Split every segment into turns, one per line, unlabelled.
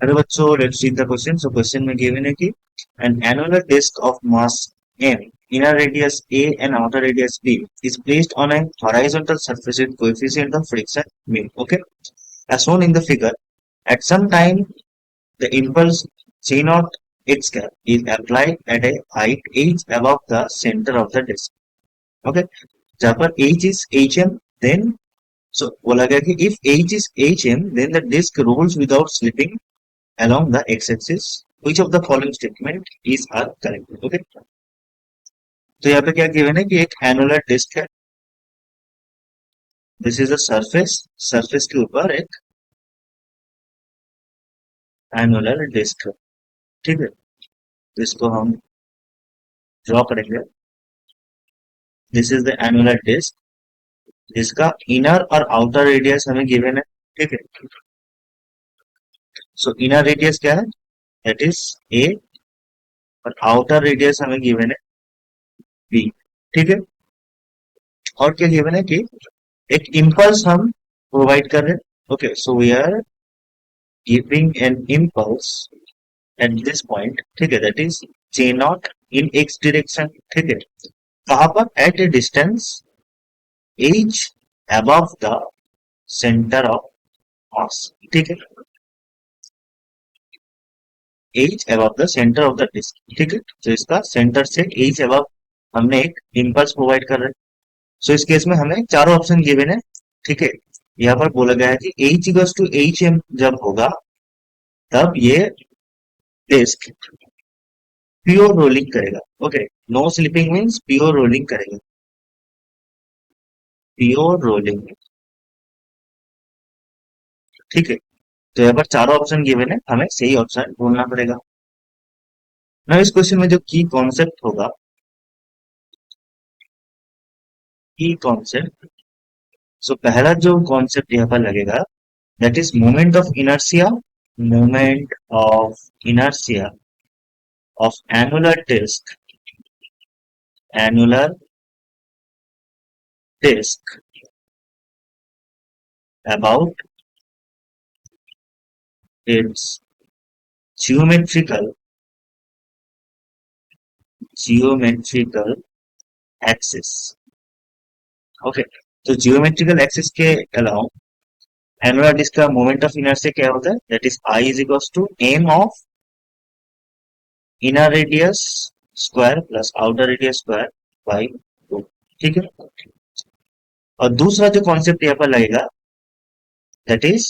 अरे बच्चों, let's read the question. So question में गिवन है कि an annular disk of mass m, inner radius a and outer radius b is placed on a horizontal surface with coefficient of friction mu. Okay, as shown in the figure, at some time the impulse g naught x cap is applied at a height h above the center of the disk. Okay, जहाँ पर h is hm, then so बोला गया कि if h is hm, then the disk rolls without slipping along the x-axis. Which of the following statement is are correct? Okay, तो यहाँ पे क्या given है कि एक एनुलर डिस्क है. This is a surface. Surface के ऊपर एक एनुलर डिस्क है. ठीक है, तो इसको हम ड्रॉ करेंगे. This is the annular disc जिसका इनर और आउटर रेडियस हमें गिवन है. ठीक है, सो इनर रेडियस क्या है, दैट इज ए, और आउटर रेडियस हमें गिवन है बी. ठीक है, और क्या गिवन है कि एक इम्पल्स हम प्रोवाइड कर रहे हैं. Okay, so we are giving an impulse at this point. ठीक है, that is J naught in X direction. ठीक है, कहां पर, at a distance H above the centre of mass. ठीक है, H above the centre of the disc. ठीक है, तो इसका सेंटर से एच अबव हमने एक इम्पल्स प्रोवाइड कर रहे हैं. सो इस केस में हमें चारों ऑप्शन गिवन है. ठीक है, यहाँ पर बोला गया है कि H equals to H M जब होगा तब ये डिस्क प्योर रोलिंग करेगा. Okay, no slipping means pure rolling करेगा. Pure rolling. ठीक है, तो यहाँ पर चारों ऑप्शन गिवन है, हमें सही ऑप्शन ढूंढना पड़ेगा. ना इस क्वेश्चन में जो की कॉन्सेप्ट होगा, की कॉन्सेप्ट, सो पहला जो कॉन्सेप्ट यहाँ पर लगेगा, that is moment of inertia. Moment of inertia of annular disc. Annular disc about its geometrical geometrical axis. Okay, तो जियोमेट्रिकल एक्सिस के अलावा एनुलर डिस्क का मोमेंट ऑफ इनर्शिया क्या होता है, that is I is equal to M of inner radius square plus outer radius square by 2. ठीक है, और दूसरा जो कॉन्सेप्ट यहाँ पर लगेगा, that is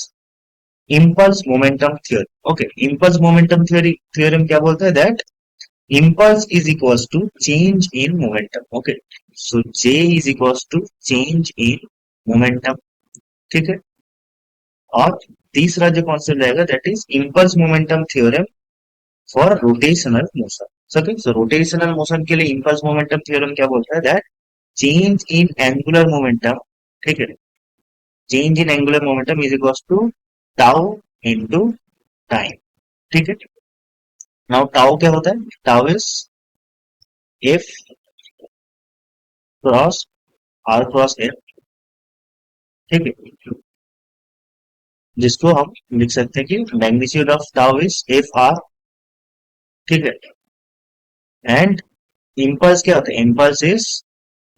impulse momentum theory. Okay, impulse momentum theorem क्या बोलता है, that impulse is equals to change in momentum. Okay, so J is equals to change in momentum. ठीक है, और तीसरा जो कॉन्सेप्ट रहेगा, that is impulse momentum theorem for rotational motion. Okay, so rotational motion के लिए इम्पल्स मोमेंटम थ्योरम क्या बोलता है, that change in angular momentum. ठीक है, change in angular momentum is equal to tau into time. ठीक है, नाउ टाउ क्या होता है, tau is F cross R cross F. ठीक है, जिसको हम लिख सकते हैं कि magnitude of tau is F R. ठीक है, एंड इम्पल्स क्या होता है, impulse is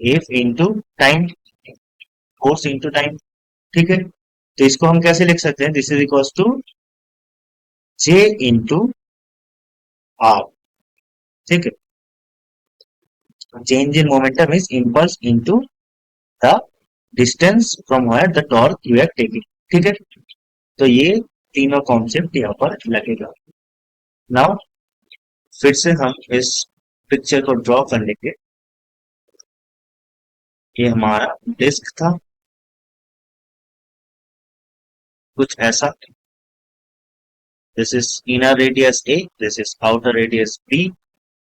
F into time, force into time. ठीक है, तो इसको हम कैसे लिख सकते हैं, this is equal to J into R. ठीक है, change in momentum is impulse into the distance from where the torque you are taking. ठीक है, तो ये तीनों कॉन्सेप्ट यहाँ पर लगेगा. नाउ फिर से हम इस पिक्चर को ड्रॉ कर लेंगे. ये हमारा डिस्क था, कुछ ऐसा. This is inner radius A, this is outer radius B.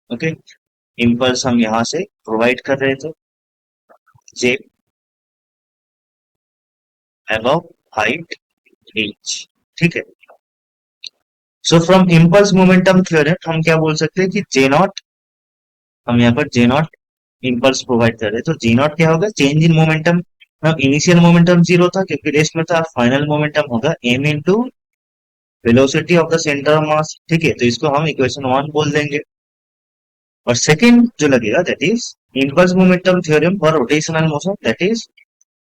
Okay, impulse हम यहां से प्रोवाइड कर रहे थे, जे अबव हाइट एच. ठीक है, so from impulse momentum theorem हम क्या बोल सकते हैं कि जे नॉट, हम यहाँ पर जे नॉट इम्पल्स प्रोवाइड कर रहे हैं, तो जे नॉट क्या होगा, change in momentum. Initial momentum zero था क्योंकि रेस्ट में था, फाइनल मोमेंटम होगा M into velocity of the centre of mass, ठीक है, तो इसको हम इक्वेशन 1 बोल देंगे। और सेकंड जो लगेगा that is impulse momentum theorem for rotational motion, that is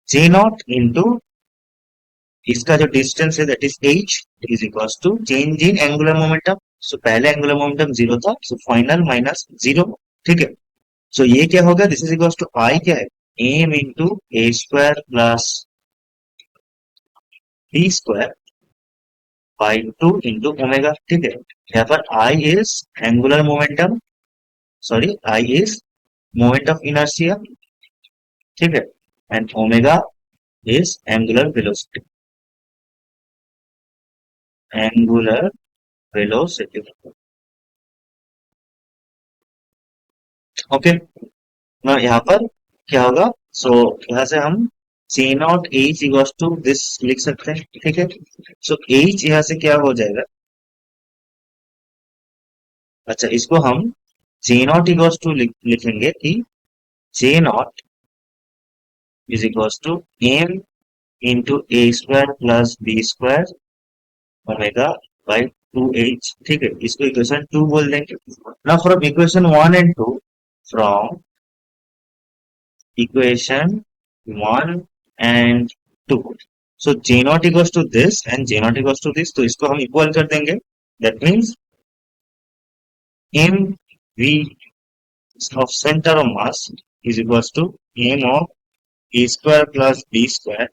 J not into इसका जो डिस्टेंस है that is H is equals to change in angular momentum. So पहले एंगुलर मोमेंटम जीरो था, सो फाइनल माइनस जीरो, ठीक है। सो ये क्या होगा, this is equals to I क्या है, M into A square plus B square by two into omega, ठीक है। यहाँ पर I is angular momentum, sorry I is moment of inertia, ठीक है, and omega is angular velocity, angular velocity, okay. ना यहाँ पर क्या होगा, सो यहाँ से हम C not H equals to this लिख सकते हैं, ठीक है। सो एच यहाँ से क्या हो जाएगा, अच्छा इसको हम जे नॉट इक्वल्स टू लिखेंगे कि J not is equals to M into A square plus B square omega by two H, ठीक है, इसको इक्वेशन 2 बोल देंगे। ना from equation 1 and 2, from equation 1 and 2, so j naught equals to this and j naught equals to this, तो इसको हम equal कर देंगे, that means m v of center of mass is equals to m of a square plus b square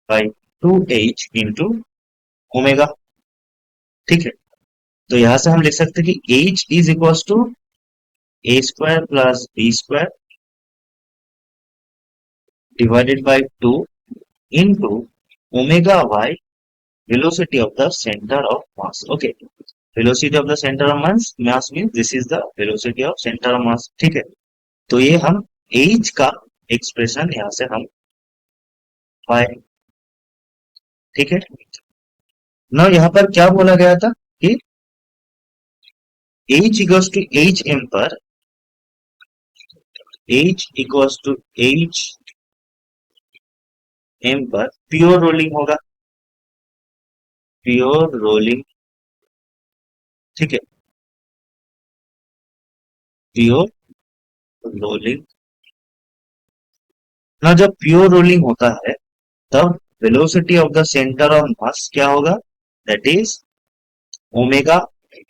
by 2h into omega, ठीक है। तो यहां से हम लिख सकते हैं कि h is equals to a square plus b square divided by 2 into omega y velocity of the center of mass, okay। velocity of the center of mass means this is the velocity of center of mass, ठीक है। तो ये हम h का expression यहां से हम पाए, ठीक है ना। यहाँ पर क्या बोला गया था कि h equals to H M पर, h equals to H M पर प्योर रोलिंग होगा, प्योर रोलिंग, ठीक है, प्योर रोलिंग। ना जब प्योर रोलिंग होता है तब velocity of the centre of mass क्या होगा, that is omega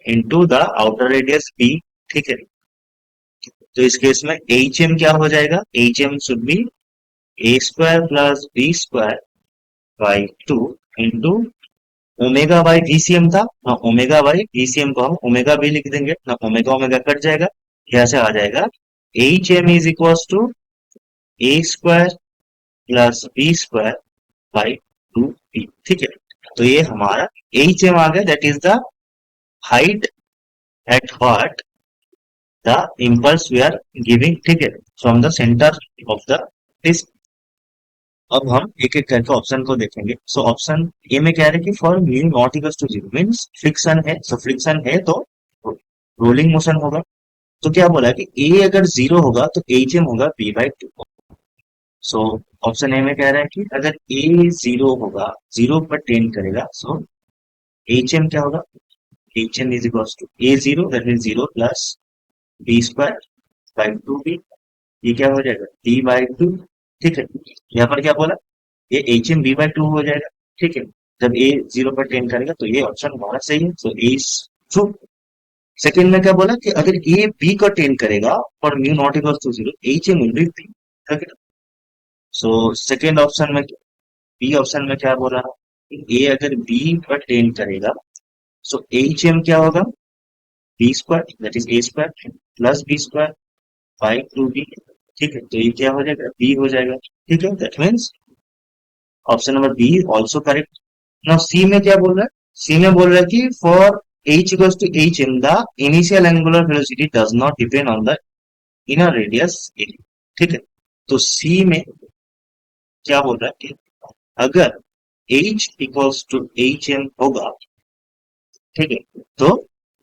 into the outer radius B, ठीक है। तो इस केस में एच एम क्या हो जाएगा, H M should be A square plus B square by two into omega by VCM था ना, ओमेगा बाई वीसीएम को हम ओमेगा भी लिख देंगे ना, ओमेगा ओमेगा कट जाएगा, यहाँ से आ जाएगा H M is equal to A square plus B square by two B, ठीक है। तो ये हमारा एच एम आ गया, that is the height at what the impulse we are giving, ठीक है, from the centre of the disc. अब हम एक एक करके ऑप्शन को देखेंगे। सो ऑप्शन ए में कह रहे हैं कि for mu naught equals to zero means friction है, सो फ्रिक्शन है तो रोलिंग मोशन होगा। तो क्या बोला है कि ए अगर जीरो होगा तो एच एम होगा B by two. So option A में कह रहा है कि अगर ए जीरो होगा, जीरो पर टेंड करेगा, सो एच एम क्या होगा, H M is equals to A zero that mean zero plus B square by two B, ये क्या हो जाएगा बी बाई टू, ठीक है। यहाँ पर क्या बोला, ये H M B by two हो जाएगा, ठीक है। जब ए जीरो पर टेंड करेगा तो ये ऑप्शन हमारा सही है, सो ए इज ट्रू। सेकेंड में क्या बोला कि अगर ए बी का टेंड करेगा और mu naught equal to zero, H M will be B, ठीक है। सो सेकेंड ऑप्शन में, बी ऑप्शन में क्या बोला, ए अगर बी पर टेंड करेगा, सो एच एम क्या होगा B square that is A square plus B square by two B, ठीक है। तो ये क्या हो जाएगा बी हो जाएगा, ठीक है, that means option number B also correct. Now C में क्या बोल रहा है, सी में बोल रहा है कि for h equals to h in the initial angular velocity does not depend on the inner radius a, ठीक है। तो सी में क्या बोल रहा है कि अगर h equals to hm होगा, ठीक है, तो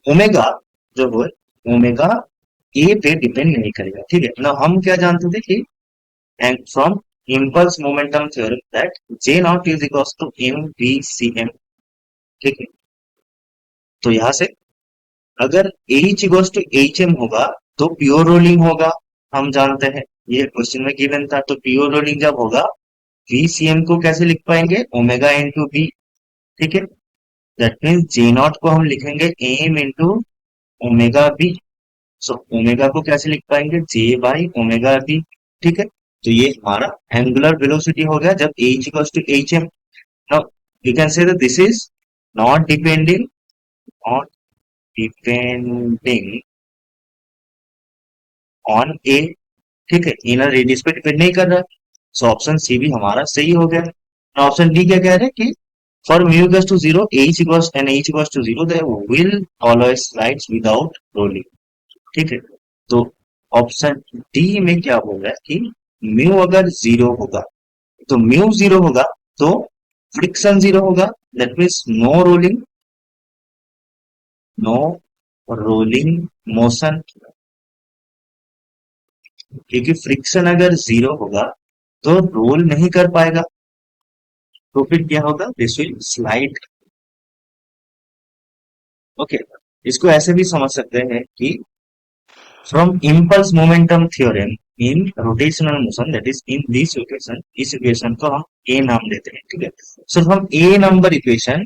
ओमेगा जो है ओमेगा ए पे डिपेंड नहीं करेगा, ठीक है ना। हम क्या जानते थे कि and from impulse momentum theorem that J not is equals to M V C M. ठीक है, तो यहां से अगर H equals to H M होगा तो प्योर रोलिंग होगा, हम जानते हैं, ये क्वेश्चन में गिवन था। तो प्योर रोलिंग जब होगा, वीसीएम को कैसे लिख पाएंगे, ओमेगा इंटू बी। ठीक है, दैट मीन्स जे नॉट को हम लिखेंगे M into omega B. So omega को कैसे लिख पाएंगे, जे बाई ओमेगा बी। ठीक है, तो ये हमारा एंगुलर वेलोसिटी हो गया जब H equals to H M. Now you can say that this is not depending on depending on A. ठीक है, इनर रेडियस पे डिपेंड नहीं कर रहा। सो ऑप्शन सी भी हमारा सही हो गया। ऑप्शन डी क्या कह रहे हैं कि for mu equals to zero H equals and H equals to zero they will always slides without rolling. ठीक है, तो ऑप्शन डी में क्या बोल रहा है कि म्यू अगर जीरो होगा, तो म्यू जीरो होगा तो फ्रिक्शन जीरो होगा, that means no rolling, no rolling motion. क्योंकि फ्रिक्शन अगर जीरो होगा तो रोल नहीं कर पाएगा, तो फिर क्या होगा, दिस विल स्लाइड। ओके, इसको ऐसे भी समझ सकते हैं कि from impulse momentum theorem in rotational motion, that is in this equation, इस इक्वेशन को हम ए नाम देते हैं। ठीक है, सो हम ए नंबर इक्वेशन,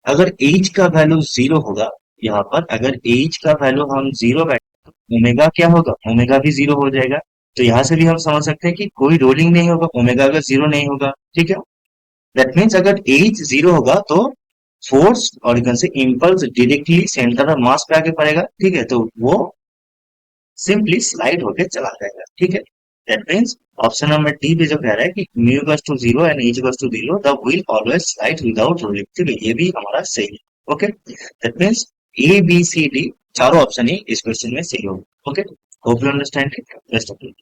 अगर एच का वैल्यू जीरो होगा, यहाँ पर अगर एच का वैल्यू हम जीरो बैठ, ओमेगा क्या होगा, ओमेगा भी जीरो हो जाएगा। तो यहां से भी हम समझ सकते हैं कि कोई रोलिंग नहीं होगा, ओमेगा अगर जीरो नहीं होगा। ठीक है, दैट मीन्स अगर एच जीरो होगा तो फोर्स और यू कैन से इम्पल्स डायरेक्टली सेंटर ऑफ मास पे आके पड़ेगा। ठीक है, तो वो सिंपली स्लाइड होके चला जाएगा। ठीक है, that means option number D पे जो कह रहा है कि mu equals to zero and H equals to zero the wheel always slide without rolling. ठीक है, ये भी हमारा सही है। Okay, that means A B C D चारों ऑप्शन ही इस क्वेश्चन में सही होगा। Okay, hope you understand it. Best of luck.